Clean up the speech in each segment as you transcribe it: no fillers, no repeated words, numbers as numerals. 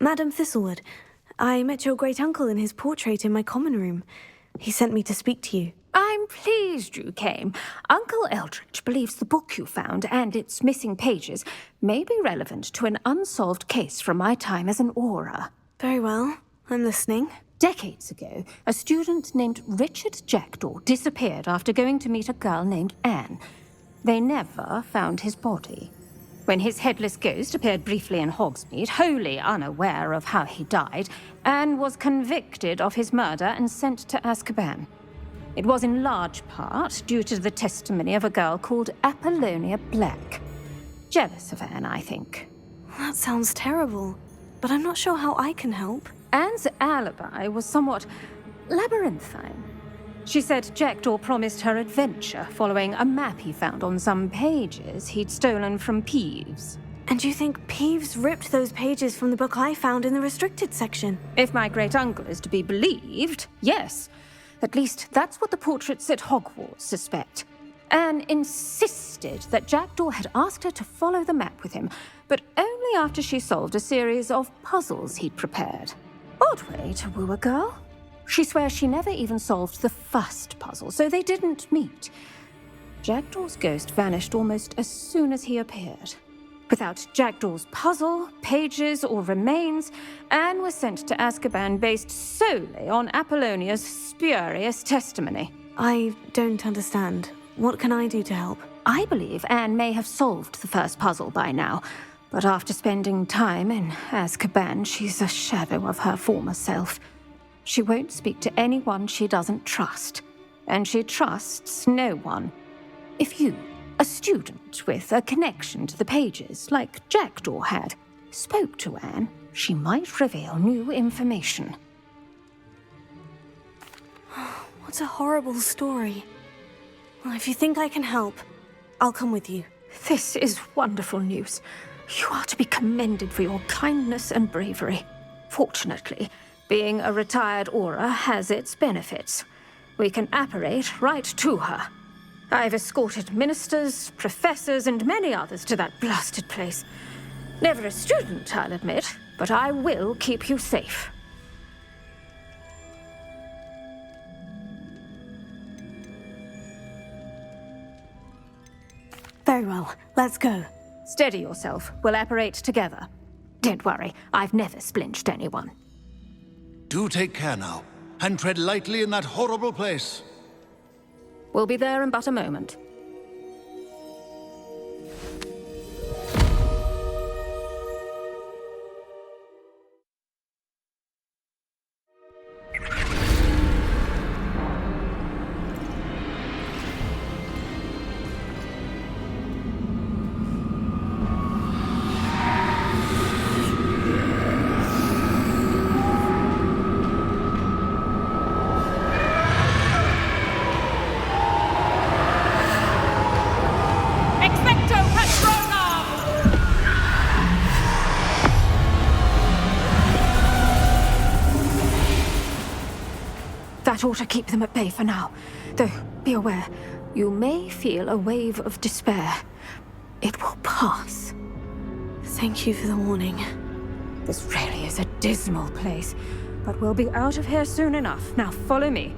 Madam Thistlewood, I met your great-uncle in his portrait in my common room. He sent me to speak to you. I'm pleased you came. Uncle Eldridge believes the book you found and its missing pages may be relevant to an unsolved case from my time as an aura. Very well. I'm listening. Decades ago, a student named Richard Jackdaw disappeared after going to meet a girl named Anne. They never found his body. When his headless ghost appeared briefly in Hogsmeade, wholly unaware of how he died, Anne was convicted of his murder and sent to Azkaban. It was in large part due to the testimony of a girl called Apollonia Black. Jealous of Anne, I think. That sounds terrible, but I'm not sure how I can help. Anne's alibi was somewhat labyrinthine. She said Jackdaw promised her adventure following a map he found on some pages he'd stolen from Peeves. And you think Peeves ripped those pages from the book I found in the restricted section? If my great-uncle is to be believed, yes. At least that's what the portraits at Hogwarts suspect. Anne insisted that Jackdaw had asked her to follow the map with him, but only after she solved a series of puzzles he'd prepared. Odd way to woo a girl. She swears she never even solved the first puzzle, so they didn't meet. Jackdaw's ghost vanished almost as soon as he appeared. Without Jackdaw's puzzle, pages, or remains, Anne was sent to Azkaban based solely on Apollonia's spurious testimony. I don't understand. What can I do to help? I believe Anne may have solved the first puzzle by now, but after spending time in Azkaban, she's a shadow of her former self. She won't speak to anyone she doesn't trust, and she trusts no one. If you, a student with a connection to the pages, like Jackdaw had, spoke to Anne, she might reveal new information. What a horrible story. Well, if you think I can help, I'll come with you. This is wonderful news. You are to be commended for your kindness and bravery. Fortunately, being a retired aura has its benefits. We can apparate right to her. I've escorted ministers, professors, and many others to that blasted place. Never a student, I'll admit, but I will keep you safe. Very well, let's go. Steady yourself. We'll apparate together. Don't worry, I've never splinched anyone. Do take care now, and tread lightly in that horrible place. We'll be there in but a moment. That ought to keep them at bay for now. Though, be aware, you may feel a wave of despair. It will pass. Thank you for the warning. This really is a dismal place, but we'll be out of here soon enough. Now follow me.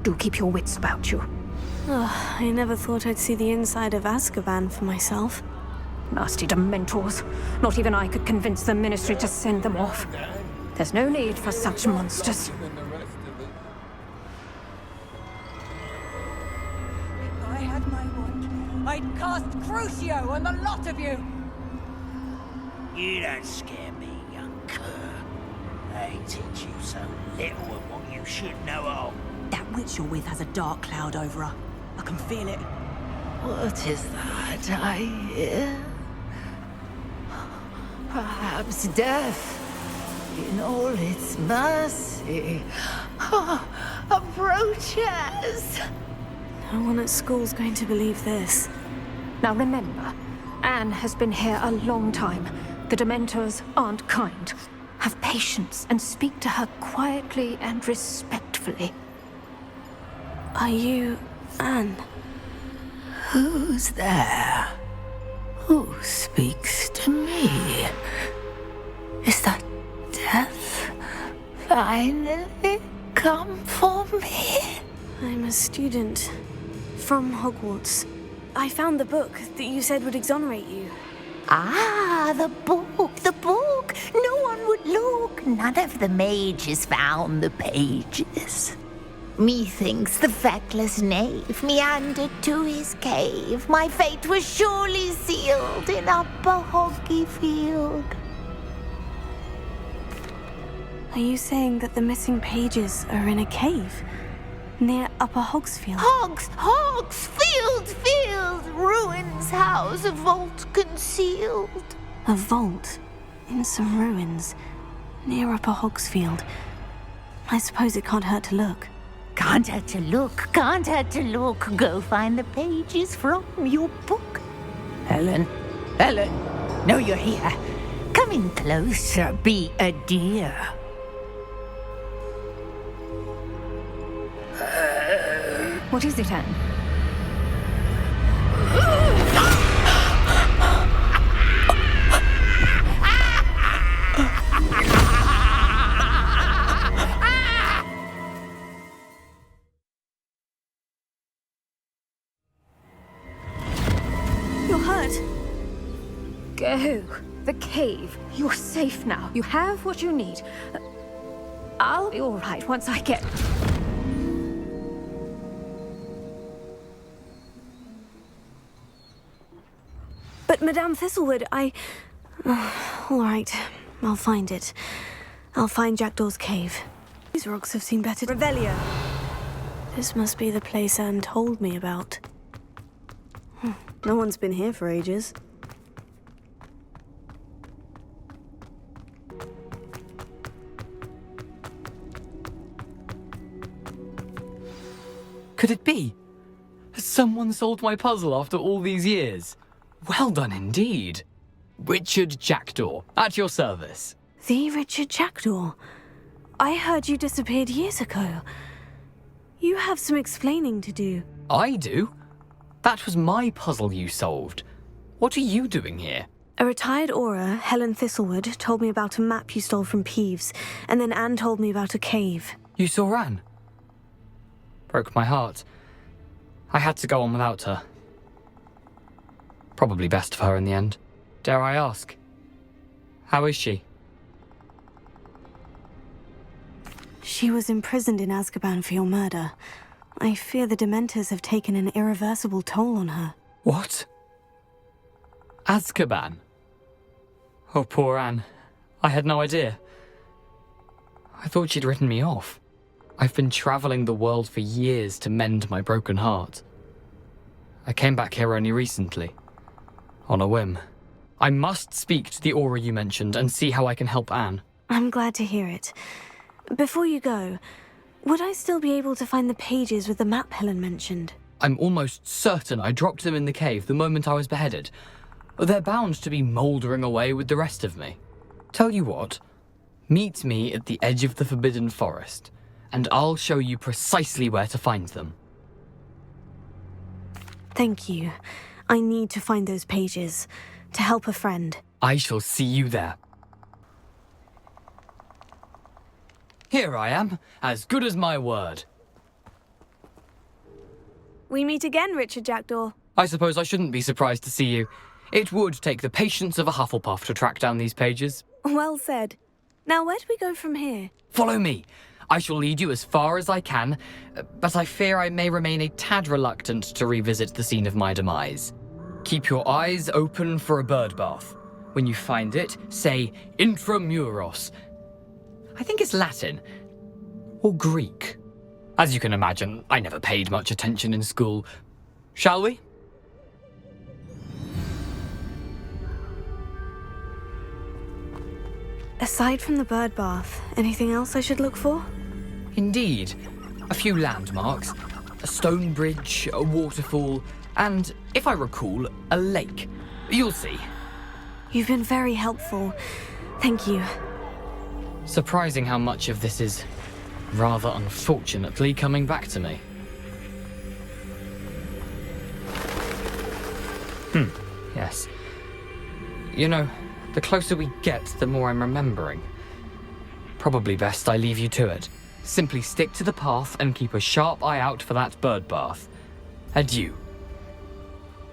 Do keep your wits about you. Oh, I never thought I'd see the inside of Azkaban for myself. Nasty Dementors. Not even I could convince the Ministry to send them off. There's no need for such monsters. If I had my wand, I'd cast Crucio on the lot of you! You don't scare me, young cur. They teach you so little of what you should know of. That witch you're with has a dark cloud over her. I can feel it. What is that I hear? Perhaps death, in all its mercy, approaches. No one at school's going to believe this. Now remember, Anne has been here a long time. The Dementors aren't kind. Have patience and speak to her quietly and respectfully. Are you Anne? Who's there? Who speaks to me? finally come for me? I'm a student from Hogwarts. I found the book that you said would exonerate you. Ah, the book, the book. No one would look. None of the mages found the pages. Methinks the feckless knave meandered to his cave. My fate was surely sealed in Upper Hoggyfield. Are you saying that the missing pages are in a cave near Upper Hogsfield? Field, ruins house, a vault concealed. A vault in some ruins near Upper Hogsfield. I suppose it can't hurt to look. Can't hurt to look, can't hurt to look. Go find the pages from your book. Helen, know you're here. Come in closer, be a dear. What is it, Anne? You're hurt. Go. The cave. You're safe now. You have what you need. I'll be all right once I get... But Madame Thistlewood, all right, I'll find it. I'll find Jackdaw's cave. These rocks have seen better... Revelio. This must be the place Anne told me about. No one's been here for ages. Could it be? Has someone solved my puzzle after all these years? Well done indeed. Richard Jackdaw, at your service. The Richard Jackdaw? I heard you disappeared years ago. You have some explaining to do. I do? That was my puzzle you solved. What are you doing here? A retired Auror, Helen Thistlewood, told me about a map you stole from Peeves, and then Anne told me about a cave. You saw Anne? Broke my heart. I had to go on without her. Probably best for her in the end. Dare I ask? How is she? She was imprisoned in Azkaban for your murder. I fear the Dementors have taken an irreversible toll on her. What? Azkaban? Oh, poor Anne. I had no idea. I thought she'd written me off. I've been travelling the world for years to mend my broken heart. I came back here only recently. On a whim. I must speak to the Auror you mentioned and see how I can help Anne. I'm glad to hear it. Before you go, would I still be able to find the pages with the map Helen mentioned? I'm almost certain I dropped them in the cave the moment I was beheaded. They're bound to be mouldering away with the rest of me. Tell you what, meet me at the edge of the Forbidden Forest, and I'll show you precisely where to find them. Thank you. I need to find those pages, to help a friend. I shall see you there. Here I am, as good as my word. We meet again, Richard Jackdaw. I suppose I shouldn't be surprised to see you. It would take the patience of a Hufflepuff to track down these pages. Well said. Now, where do we go from here? Follow me. I shall lead you as far as I can, but I fear I may remain a tad reluctant to revisit the scene of my demise. Keep your eyes open for a bird bath. When you find it, say Intramuros. I think it's Latin. Or Greek. As you can imagine, I never paid much attention in school. Shall we? Aside from the bird bath, anything else I should look for? Indeed. A few landmarks. A stone bridge, a waterfall, and, if I recall, a lake. You'll see. You've been very helpful. Thank you. Surprising how much of this is, rather unfortunately, coming back to me. Yes. You know, the closer we get, the more I'm remembering. Probably best I leave you to it. Simply stick to the path and keep a sharp eye out for that bird bath. Adieu.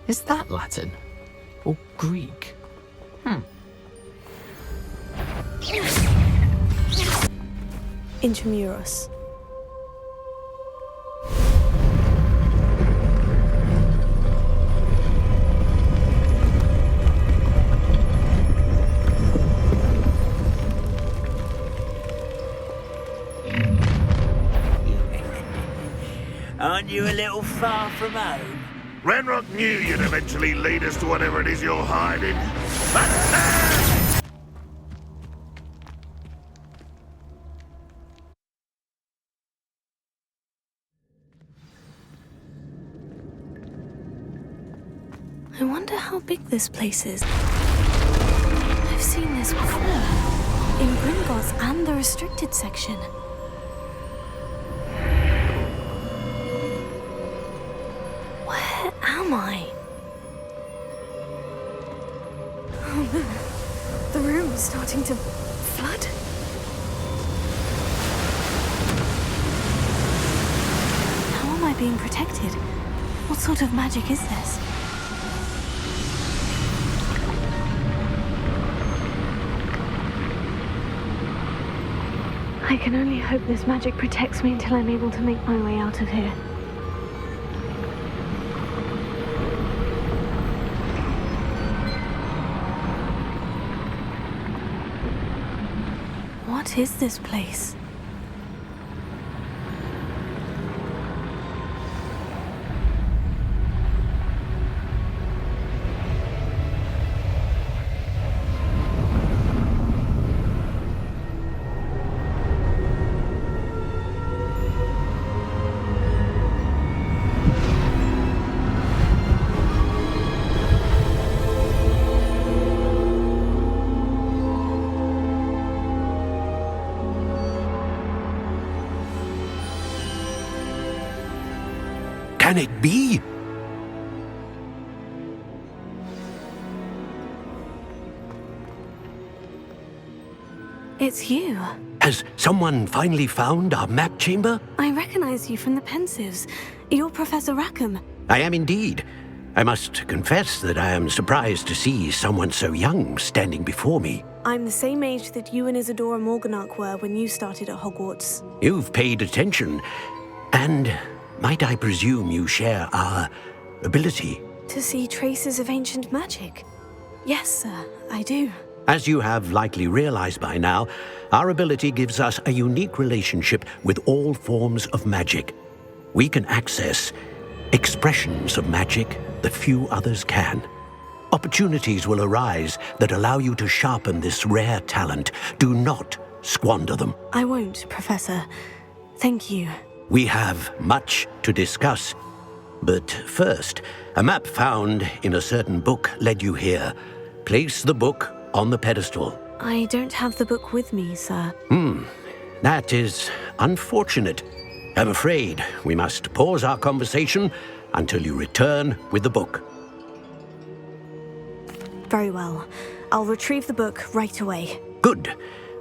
Is that Latin? Or Greek? Intramuros. Aren't you a little far from home? Ranrock knew you'd eventually lead us to whatever it is you're hiding. I wonder how big this place is. I've seen this before. In Gringotts and the restricted section. Where am I? Oh no. The room is starting to flood. How am I being protected? What sort of magic is this? I can only hope this magic protects me until I'm able to make my way out of here. What is this place? Can it be? It's you. Has someone finally found our map chamber? I recognize you from the Pensives. You're Professor Rackham. I am indeed. I must confess that I am surprised to see someone so young standing before me. I'm the same age that you and Isadora Morganach were when you started at Hogwarts. You've paid attention, and might I presume you share our ability? To see traces of ancient magic? Yes, sir, I do. As you have likely realized by now, our ability gives us a unique relationship with all forms of magic. We can access expressions of magic that few others can. Opportunities will arise that allow you to sharpen this rare talent. Do not squander them. I won't, Professor. Thank you. We have much to discuss. But first, a map found in a certain book led you here. Place the book on the pedestal. I don't have the book with me, sir. That is unfortunate. I'm afraid we must pause our conversation until you return with the book. Very well. I'll retrieve the book right away. Good.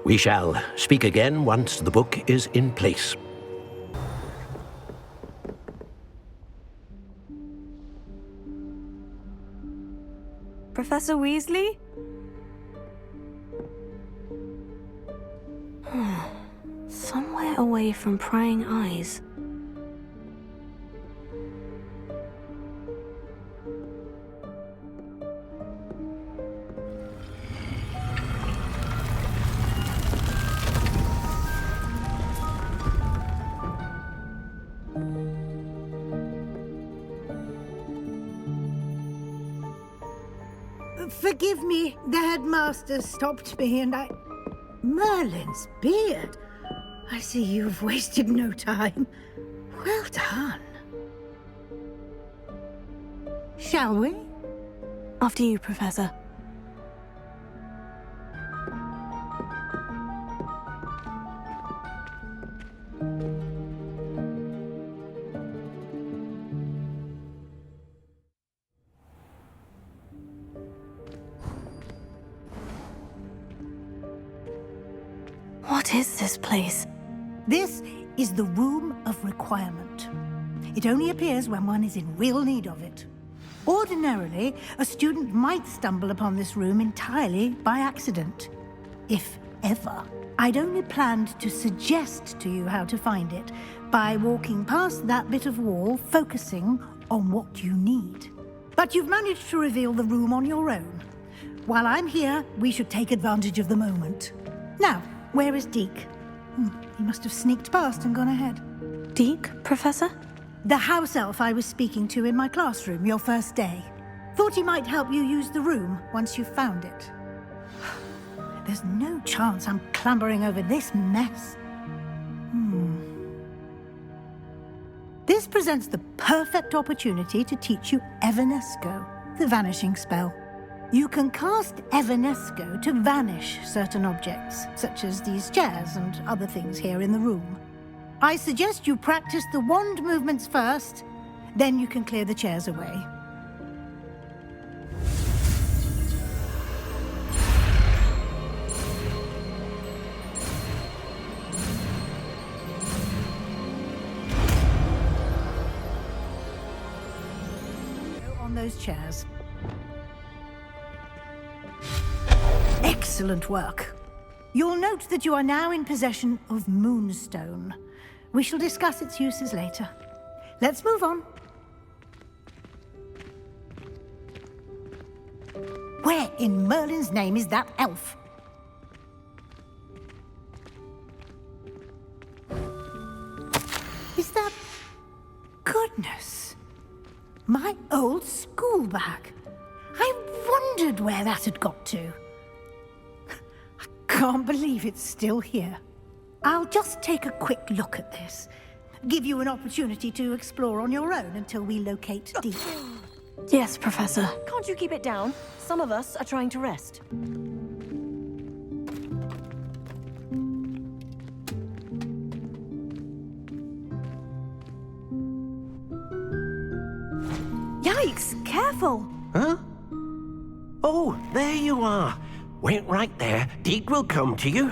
We shall speak again once the book is in place. Professor Weasley? Somewhere away from prying eyes. Forgive me, the headmaster stopped me and I... Merlin's beard. I see you've wasted no time. Well done. Shall we? After you, Professor. What is this place? This is the Room of Requirement. It only appears when one is in real need of it. Ordinarily, a student might stumble upon this room entirely by accident, if ever. I'd only planned to suggest to you how to find it by walking past that bit of wall, focusing on what you need. But you've managed to reveal the room on your own. While I'm here, we should take advantage of the moment. Now, where is Deke? He must have sneaked past and gone ahead. Deke, Professor? The house elf I was speaking to in my classroom your first day. Thought he might help you use the room once you've found it. There's no chance I'm clambering over this mess. This presents the perfect opportunity to teach you Evanesco, the vanishing spell. You can cast Evanesco to vanish certain objects, such as these chairs and other things here in the room. I suggest you practice the wand movements first, then you can clear the chairs away. Go on those chairs. Excellent work. You'll note that you are now in possession of Moonstone. We shall discuss its uses later. Let's move on. Where in Merlin's name is that elf? Is that... Goodness. My old school bag. I wondered where that had got to. I can't believe it's still here. I'll just take a quick look at this. Give you an opportunity to explore on your own until we locate Deke. Yes, Professor. Can't you keep it down? Some of us are trying to rest. Yikes! Careful! Huh? Oh, there you are. Wait right there. Deke will come to you.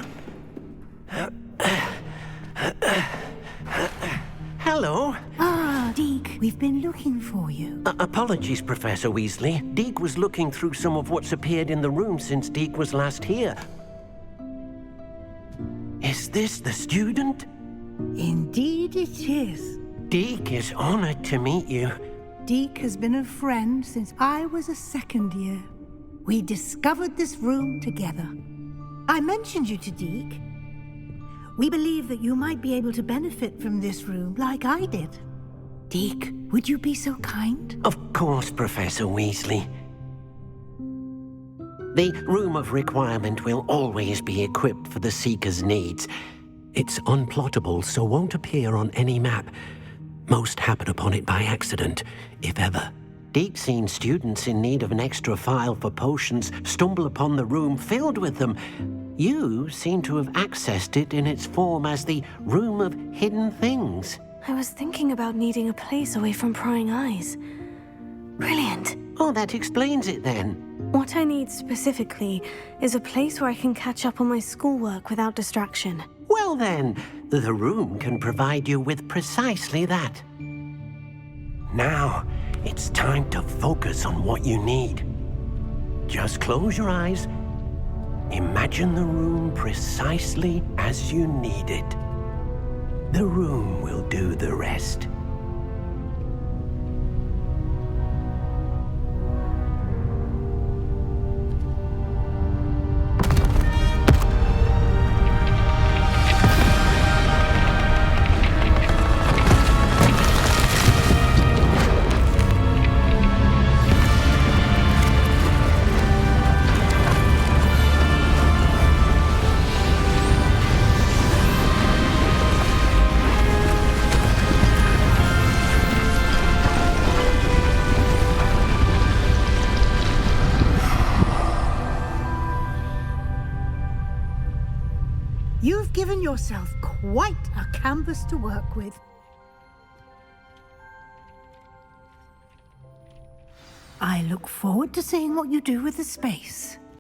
Hello. Ah, Deke, we've been looking for you. Apologies, Professor Weasley. Deke was looking through some of what's appeared in the room since Deke was last here. Is this the student? Indeed it is. Deke is honored to meet you. Deke has been a friend since I was a second year. We discovered this room together. I mentioned you to Deke. We believe that you might be able to benefit from this room like I did. Deke, would you be so kind? Of course, Professor Weasley. The Room of Requirement will always be equipped for the Seeker's needs. It's unplottable, so won't appear on any map. Most happen upon it by accident, if ever. Deke's seen students in need of an extra file for potions stumble upon the room filled with them. You seem to have accessed it in its form as the Room of Hidden Things. I was thinking about needing a place away from prying eyes. Brilliant. Oh, that explains it then. What I need specifically is a place where I can catch up on my schoolwork without distraction. Well then, the room can provide you with precisely that. Now, it's time to focus on what you need. Just close your eyes. Imagine the room precisely as you need it. The room will do the rest. You've given yourself quite a canvas to work with. I look forward to seeing what you do with the space.